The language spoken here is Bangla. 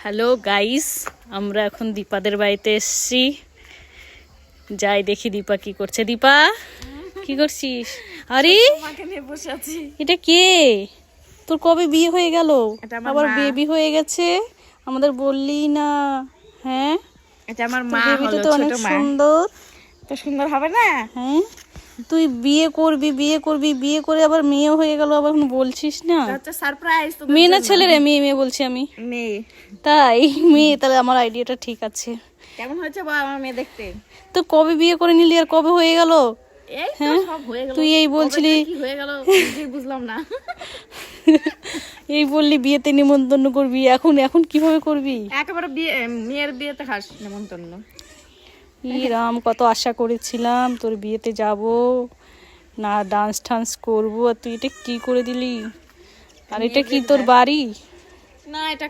হ্যালো গাইস, আমরা এখন দীপাদের বাড়িতে এসেছি। যাই দেখি দীপা কি করছে। দীপা, কি করছিস? আরে এটা কে? তোর কবে বিয়ে হয়ে গেল? আবার বেবি হয়ে গেছে, আমাদের বললি না। হ্যাঁ, এটা আমার মা। বেবিটা তো অনেক সুন্দর। তো সুন্দর হবে না? হ্যাঁ, তুই বিয়ে করবি, বিয়ে করবি, বিয়ে করে আবার মেয়ে হয়ে গেল, আবার এখন বলছিস না। এটা সারপ্রাইজ। মেয়ে না ছেলে রে? মেয়ে মেয়ে বলছি আমি। মেয়ে। তাই মেয়ে? তাহলে আমার আইডিয়াটা ঠিক আছে। কেমন হয়েছে বল আমার মেয়ে দেখতে? তো কবে বিয়ে করে নিলি আর কবে হয়ে গেল? এই তো সব হয়ে গেল। তুই এই বলছিলি, কি হয়ে গেল নিজেই বুঝলাম না। এই বললি বিয়েতে নিমন্ত্রণ করবি, এখন এখন কিভাবে করবি? একেবারে বিয়ে, মেয়ের বিয়েতে খাস নেমন্তন্ন। রাম, কত আশা করেছিলাম তোর বিয়েতে যাব, না ডান্স টান্স করবো, আর তুই এটা কি করে দিলি? আর এটা কি তোর বাড়ি? না, এটা